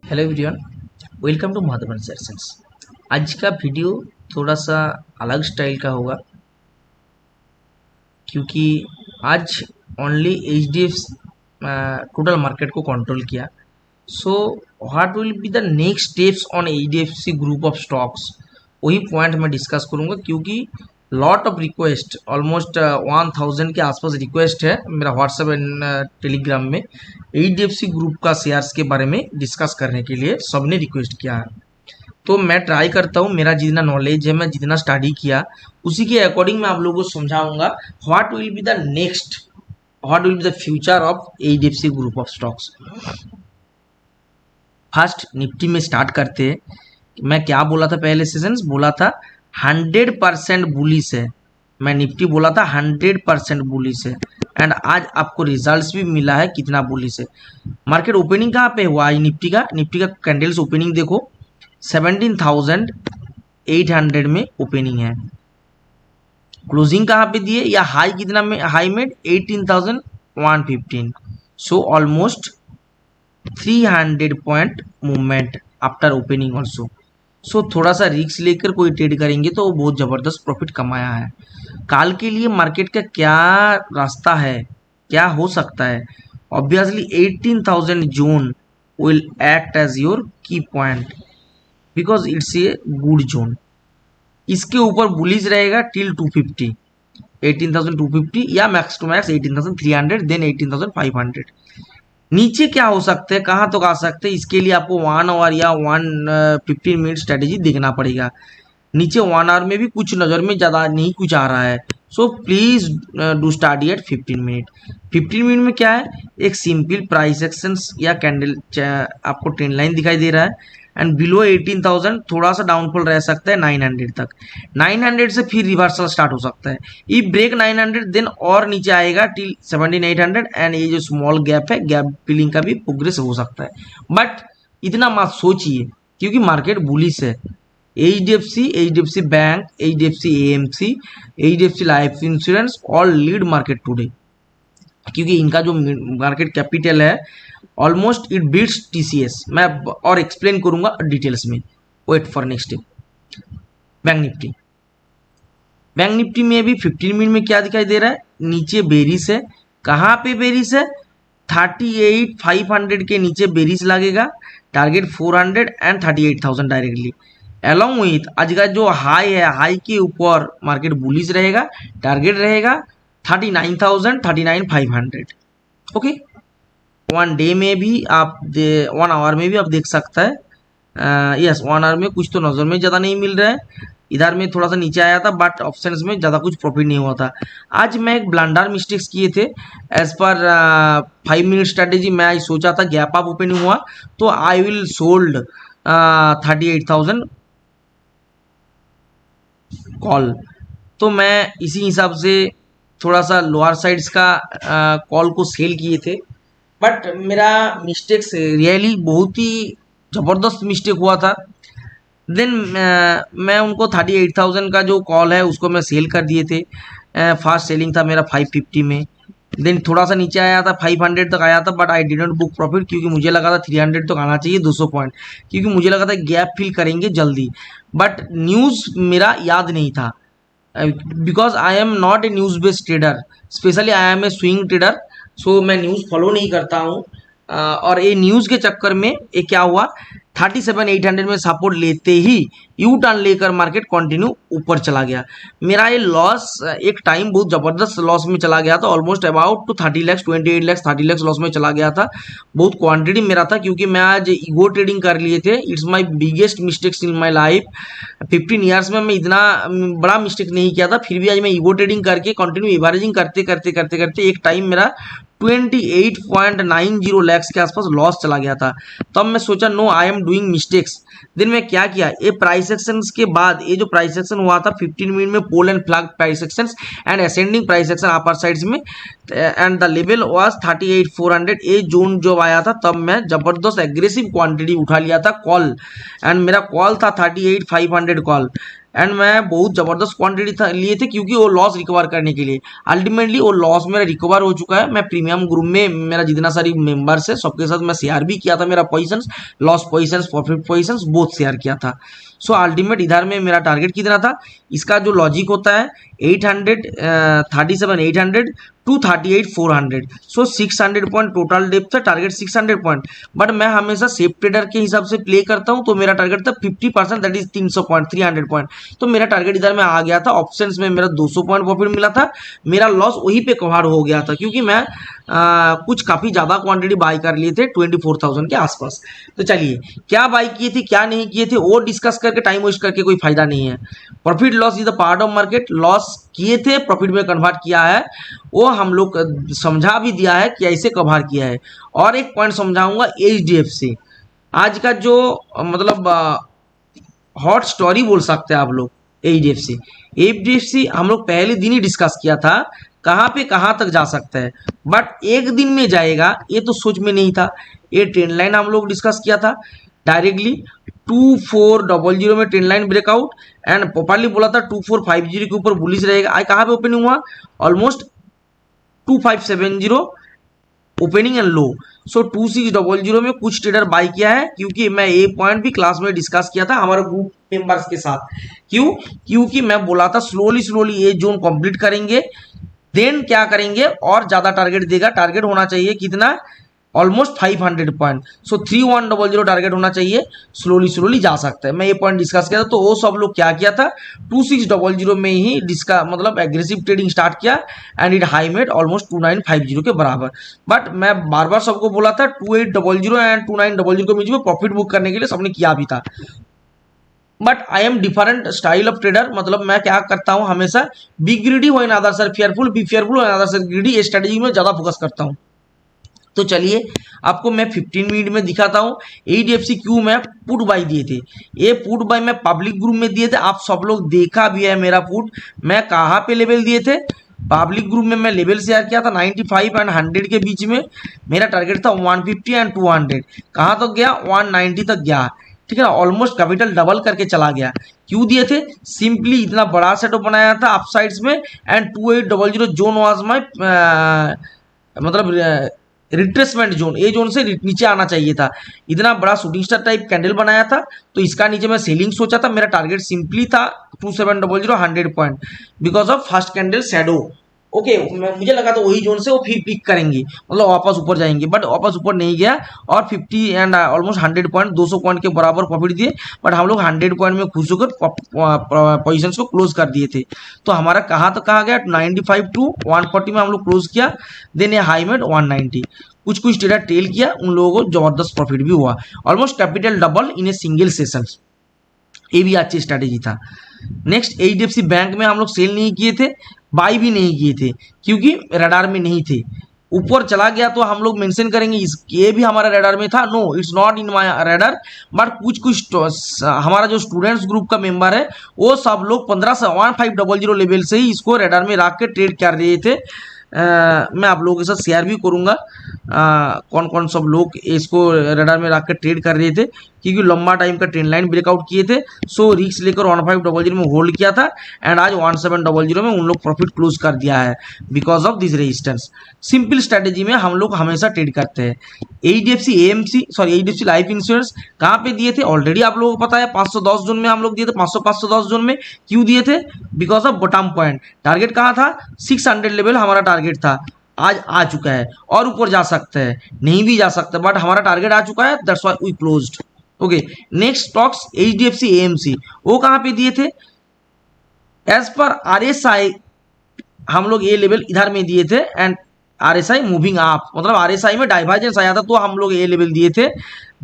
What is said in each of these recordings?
Hello everyone, welcome to Madhavan sessions. आज का video थोड़ा सा अलग स्टाइल का होगा क्योंकि आज only H D F total market को कंट्रोल किया। So what will be the next steps on H D F C group of stocks, वही पॉइंट मैं डिस्कस करूंगा क्योंकि लॉट ऑफ रिक्वेस्ट ऑलमोस्ट 1000 के आसपास रिक्वेस्ट है मेरा व्हाट्सएप एंड टेलीग्राम में H D F C group का शेयर्स के बारे में डिस्कस करने के लिए सबने रिक्वेस्ट किया है। तो मैं ट्राई करता हूँ, मेरा जितना नॉलेज है, मैं जितना स्टडी किया उसी के अकॉर्डिंग मैं आप लोगों को समझाऊंगा what will be the next, what will be the future of H D F C group of stocks. First Nifty में स्टार्ट करते हैं। मैं क्या बोला था पहले सेशंस, बोला था 100% बुलिश है। मैं निफ्टी बोला था 100% बुलिश है एंड आज आपको रिजल्ट्स भी मिला है कितना बुलिश है। मार्केट ओपनिंग कहाँ पे हुआ आज निफ्टी का कैंडल्स ओपनिंग देखो 17,800 में ओपनिंग है। क्लोजिंग कहाँ पे दिए या हाई कितना में, हाई में 18,115। So almost 300 point movement after opening also. So थोड़ा सा रिस्क लेकर कोई ट्रेड करेंगे तो बहुत ज़बरदस्त प्रॉफिट कमाया है। काल के लिए मार्केट का क्या रास्ता है, क्या हो सकता है? Obviously 18,000 zone will act as your key point because it's a good zone. इसके ऊपर बुलिश रहेगा टिल 250, 18,250 या मैक्स टू मैक्स 18,300, देन 18,500। नीचे क्या हो सकते हैं, कहाँ तो आ सकते हैं, इसके लिए आपको 1 आवर या 15 मिनट स्ट्रेटेजी देखना पड़ेगा। नीचे 1 आवर में भी कुछ नज़र में ज़्यादा नहीं कुछ आ रहा है। So please do study eight 15 minute. 15 minute में क्या है, एक सिंपल प्राइस एक्शन या कैंडल आपको ट्रेंड लाइन दिखाई दे रहा है एंड बिलो 18,000 थोड़ा सा डाउनफॉल रह सकता है 900 तक। 900 से फिर रिवर्सल स्टार्ट हो सकता है। ये ब्रेक 900 देन और नीचे आएगा टिल 17,800 एंड ये जो स्मॉल गैप है, गैप फिलिंग का भी प्रोग्रेस हो सकता है। बट इतना मत सोचिए क्योंकि मार्केट बुलिश है। H D F C bank, H D F C AMC, H D F C life insurance all lead market today क्योंकि इनका जो मार्केट कैपिटल है ऑलमोस्ट इट बीट्स TCS। मैं और एक्सप्लेन करूंगा डिटेल्स में, wait for next step. Bank Nifty में भी 15 मिनट में क्या दिखाई दे रहा है, नीचे बेरिस है। कहाँ पे बेरिस है, 38,500 के नीचे बेरिस लगेगा। Target 400 and 38,000 directly. Along with आज का जो हाई है, हाई के ऊपर मार्केट बुलिश रहेगा। टारगेट रहेगा 39,000, 39,500। ओके, 1 डे में भी आप 1 आवर में भी आप देख सकता है। यस 1 आवर में कुछ तो नजर में ज़्यादा नहीं मिल रहा है। इधर में थोड़ा सा नीचे आया था बट ऑप्शंस में ज़्यादा कुछ प्रॉफिट नहीं हुआ था। आज मैं एक ब्लंडर मिस्टेक्स किए थे एज पर 5 मिनट स्ट्रेटेजी। मैं सोचा था गैप अप ओपनिंग हुआ तो आई विल सोल्ड 38,000 कॉल। तो मैं इसी हिसाब से थोड़ा सा लोअर साइड्स का कॉल को सेल किए थे बट मेरा मिस्टेक्स रियली बहुत ही ज़बरदस्त मिस्टेक हुआ था। देन मैं उनको 38,000 का जो कॉल है उसको मैं सेल कर दिए थे। फास्ट सेलिंग था मेरा 550 में। देन थोड़ा सा नीचे आया था 500 तक आया था but I didn't book profit क्योंकि मुझे लगा था 300 तक आना चाहिए 200 पॉइंट, क्योंकि मुझे लगा था गैप फिल करेंगे जल्दी। बट न्यूज़ मेरा याद नहीं था because I am not a news based trader, specially I am a swing trader. So मैं न्यूज़ फॉलो नहीं करता हूँ और ये न्यूज़ के चक्कर में ये क्या हुआ, 37,800 में सपोर्ट लेते ही यू टर्न लेकर मार्केट कंटिन्यू ऊपर चला गया। मेरा ये लॉस एक टाइम बहुत ज़बरदस्त लॉस में चला गया था, almost about to 30 lakh, 28 lakh, 30 lakh loss में चला गया था। बहुत क्वांटिटी मेरा था क्योंकि मैं आज ईगो ट्रेडिंग कर लिए थे। It's my biggest mistakes in my life. 15 years में मैं इतना बड़ा मिस्टेक नहीं किया था, फिर भी आज मैं ईगो ट्रेडिंग करके कंटिन्यू एवरेजिंग करते करते करते करते एक टाइम मेरा 28.90 लैक्स के आसपास लॉस चला गया था। तब मैं सोचा no I am doing mistakes. दिन में क्या किया, ये प्राइस एक्शन के बाद ये जो प्राइस एक्शन हुआ था 15 मिनट में pole and flag price action and ascending price action upper sides में एंड द लेवल वाज 38,400। ये जोन जो आया था तब मैं जबरदस्त एग्रेसिव क्वांटिटी उठा लिया था कॉल एंड मेरा कॉल था 38,500 कॉल। एंड मैं बहुत जबरदस्त क्वांटिटी लिए थे क्योंकि वो लॉस रिकवर करने के लिए। अल्टीमेटली वो लॉस मेरा रिकवर हो चुका है। मैं प्रीमियम ग्रुप में मेरा जितना सारी मेंबर्स है सबके साथ मैं शेयर भी किया था, मेरा positions, loss positions, profit positions both share किया था। सो अल्टीमेट इधर में मेरा टारगेट कितना था, इसका जो लॉजिक होता है 837 800 to 38 400, so 600 point total depth था, टारगेट 600 पॉइंट। बट मैं हमेशा सेफ ट्रेडर के हिसाब से प्ले करता हूं, तो मेरा टारगेट था 50%, दैट इज 300 पॉइंट 300 पॉइंट। तो मेरा टारगेट इधर में आ गया था। ऑप्शंस में मेरा 200 पॉइंट प्रॉफिट मिला था। मेरा लॉस वहीं पे कवर हो गया था क्योंकि मैं कुछ काफी ज्यादा क्वांटिटी बाई कर लिए थे 24,000 के आसपास। तो चलिए क्या बाई किए थे क्या नहीं किए थे वो डिस्कस करके टाइम वेस्ट करके कोई फायदा नहीं है। Profit loss is the part of market. Loss किए थे प्रॉफिट में कन्वर्ट किया है, वो हम लोग समझा भी दिया है कि ऐसे कवर किया है। और एक पॉइंट समझाऊंगा, एचडीएफसी आज का जो मतलब हॉट स्टोरी बोल सकते हैं आप लोग। एचडीएफसी एचडीएफसी हम लोग पहले दिन ही डिस्कस किया था कहाँ पे कहाँ तक जा सकता है, बट एक दिन में जाएगा ये तो सोच में नहीं था। ये ट्रेंड लाइन हम लोग डिस्कस किया था डायरेक्टली 2400 में trend line breakout, and properly बोला था 2450 के ऊपर बुलिश रहेगा। आज कहाँ पे ओपनिंग हुआ, ऑलमोस्ट 2570 ओपनिंग एंड लो। सो 2600 में कुछ ट्रेडर बाई किया है क्योंकि मैं ये पॉइंट भी क्लास में डिस्कस किया था हमारे ग्रुप मेंबर्स के साथ। क्यों, क्योंकि मैं बोला था स्लोली स्लोली ये जोन कंप्लीट करेंगे, देन क्या करेंगे और ज्यादा टारगेट देगा। टारगेट होना चाहिए कितना, ऑलमोस्ट 500 पॉइंट। सो 3100 टारगेट होना चाहिए, स्लोली स्लोली जा सकता है। मैं ये पॉइंट डिस्कस किया था। तो वो सब लोग क्या किया था 2600 में ही मतलब एग्रेसिव ट्रेडिंग स्टार्ट किया and it high made almost 2950 के बराबर। बट मैं बार बार सबको बोला था 2800 एंड 2900 के बीच में प्रॉफिट बुक करने के लिए, सबने किया भी था। But I am different style of trader, मतलब मैं क्या करता हूं हमेशा बी ग्रीडी हो in others are fearful, be fearful हो in others are greedy, strategy में ज्यादा फोकस करता हूं। तो चलिए आपको मैं 15 मिनट में दिखाता हूं एचडीएफसी क्यों मैं पुट बाई दिए थे। ये पुट बाई मैं पब्लिक ग्रुप में दिए थे, आप सब लोग देखा भी है मेरा पुट। मैं कहाँ पे लेवल दिए थे, पब्लिक ग्रुप में मैं लेवल शेयर किया था 95 एंड 100 के बीच में। मेरा टारगेट था 150 एंड 200, कहाँ तक गया 190 तक गया, ठीक है ना। ऑलमोस्ट कैपिटल डबल करके चला गया। क्यों दिए थे, सिंपली इतना बड़ा सेटअप बनाया था अप साइड्स में, एंड 2800 जोन वाज माय मतलब रिट्रेसमेंट जोन, ये जोन से नीचे आना चाहिए था। इतना बड़ा शूटिंग स्टार टाइप कैंडल बनाया था, तो इसका नीचे मैं सेलिंग सोचा था। मेरा टारगेट सिंपली था 2700 100 point because of first candle shadow. Okay, मुझे लगा था वही जोन से वो फिर पिक करेंगे, मतलब वापस ऊपर जाएंगे, बट वापस ऊपर नहीं गया। और 50 एंड ऑलमोस्ट 100 पॉइंट 200 पॉइंट के बराबर प्रॉफिट दिए। बट हम लोग 100 पॉइंट में खुश होकर पोजिशन को क्लोज कर दिए थे। तो हमारा कहाँ तक कहा गया 95 टू 140 में हम लोग क्लोज किया। देन ये हाई मेड 190, कुछ कुछ ट्रेडर टेल किया, उन लोगों को जबरदस्त प्रॉफिट भी हुआ, almost capital double in a single session. ये भी अच्छी स्ट्रैटेजी था। नेक्स्ट एचडीएफसी बैंक में हम लोग सेल नहीं किए थे, बाई भी नहीं किए थे क्योंकि रडार में नहीं थे। ऊपर चला गया तो हम लोग मेंशन करेंगे ये भी हमारा रडार में था, no it's not in my radar. But कुछ कुछ हमारा जो स्टूडेंट्स ग्रुप का मेंबर है वो सब लोग 1500 लेवल से ही इसको रडार में रख के ट्रेड कर रहे थे। मैं आप लोगों के साथ शेयर भी करूंगा कौन कौन सब लोग इसको रडार में रख के ट्रेड कर रहे थे, क्योंकि लंबा टाइम का ट्रेंड लाइन ब्रेकआउट किए थे। सो रिक्स लेकर 1500 में होल्ड किया था एंड आज 1700 में उन लोग प्रॉफिट क्लोज कर दिया है because of this resistance. Simple strategy में हम लोग हमेशा ट्रेड करते हैं। एचडीएफसी लाइफ इंश्योरेंस कहाँ पे दिए थे ऑलरेडी आप लोगों को पता है, 510 जोन में हम लोग दिए थे, 510 जोन में। क्यों दिए थे, because of bottom point. Target कहाँ था 600 लेवल हमारा टारगेट था, आज आ चुका है और ऊपर जा सकता है, नहीं भी जा सकता, बट हमारा टारगेट आ चुका है, that's why we closed. Okay, next stocks HDFC AMC, वो कहाँ पे दिए थे, एज पर आरएसआई हम लोग ये लेवल इधर में दिए थे एंड आरएसआई मूविंग अप, मतलब आरएसआई में डाइवर्जेंस आया था तो हम लोग ये लेवल दिए थे।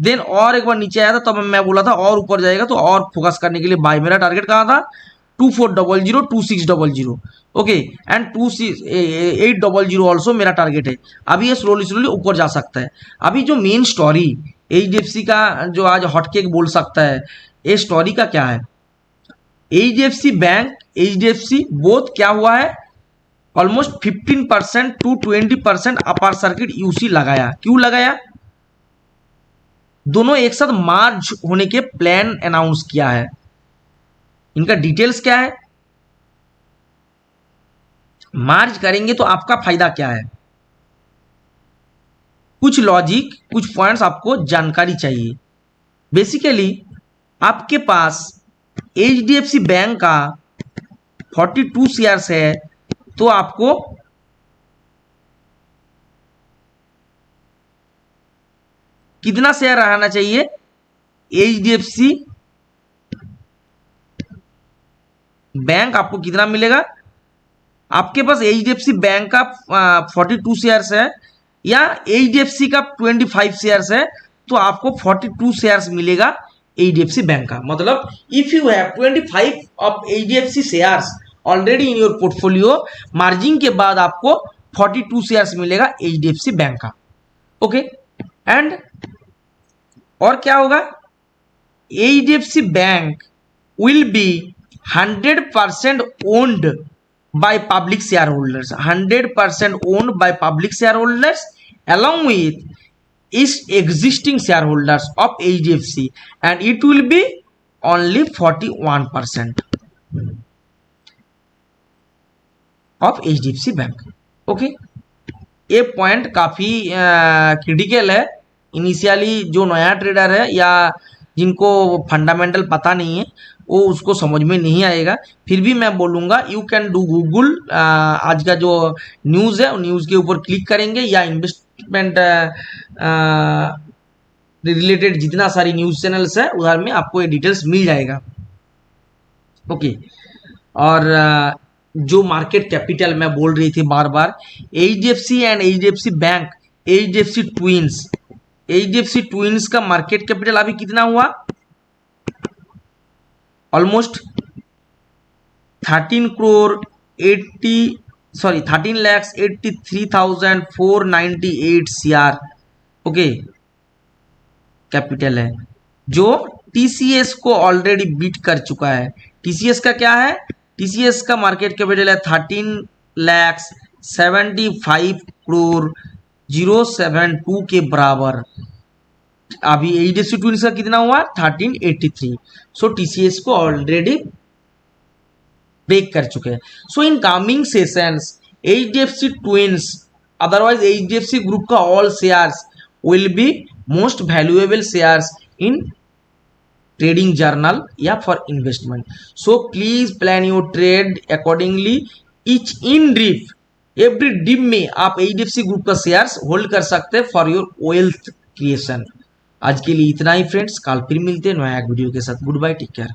देन और एक बार नीचे आया था तब मैं बोला था और ऊपर जाएगा तो और फोकस करने के लिए बाय। मेरा टारगेट कहाँ था 2400 2600, ओके, एंड 2800 ऑल्सो मेरा टारगेट है। अभी ये स्लोली स्लोली ऊपर जा सकता है। अभी जो मेन स्टोरी एचडीएफसी का जो आज हॉटकेक बोल सकता है, ये स्टोरी का क्या है, एचडीएफसी बैंक एचडीएफसी बोथ क्या हुआ है, almost 15% to 20% upper circuit UC लगाया। क्यों लगाया, दोनों एक साथ मार्ज होने के प्लान अनाउंस किया है। इनका डिटेल्स क्या है, मार्ज करेंगे तो आपका फायदा क्या है, कुछ लॉजिक, कुछ पॉइंट्स आपको जानकारी चाहिए। बेसिकली आपके पास एचडीएफसी बैंक का 42 शेयर्स है, तो आपको कितना शेयर रहना चाहिए, एचडीएफसी बैंक आपको कितना मिलेगा, आपके पास एचडीएफसी बैंक का 42 शेयर्स है या एचडीएफसी का 25 शेयर्स है, तो आपको 42 शेयर्स मिलेगा एचडीएफसी बैंक का। मतलब if you have 25 of HDFC shares already in your portfolio, margin के बाद आपको 42 शेयर्स मिलेगा एचडीएफसी बैंक का। ओके, एंड और क्या होगा, HDFC bank will be 100% owned by public shareholders, 100% owned by public shareholders along with its existing shareholders of HDFC, and it will be only 41% of HDFC Bank. Okay, ये point काफी critical है। Initially जो नया trader है या जिनको fundamental पता नहीं है वो उसको समझ में नहीं आएगा, फिर भी मैं बोलूँगा यू कैन डू गूगल। आज का जो न्यूज़ है न्यूज़ के ऊपर क्लिक करेंगे या इन्वेस्टमेंट रिलेटेड जितना सारी न्यूज़ चैनल्स है उधर में आपको ये डिटेल्स मिल जाएगा। ओके, और जो मार्केट कैपिटल मैं बोल रही थी बार बार, HDFC and HDFC bank, HDFC twins, HDFC twins का मार्केट कैपिटल अभी कितना हुआ, ऑलमोस्ट 13,83,498 सीआर ओके कैपिटल है, जो टीसीएस को ऑलरेडी बीट कर चुका है। टीसीएस का क्या है, टीसीएस का मार्केट कैपिटल है 13,75,072 के बराबर। अभी एचडीएफसी ट्विंस का कितना हुआ 1383, सो टीसीएस को ऑलरेडी ब्रेक कर चुके हैं। So in coming sessions HDFC twins otherwise HDFC group का all shares will be most valuable shares in trading journal या for investment. So please plan your trade accordingly, each in dip, every dip में आप HDFC group का shares hold कर सकते हैं for your wealth creation. आज के लिए इतना ही फ्रेंड्स, कल फिर मिलते हैं नया वीडियो के साथ। Good bye, take care.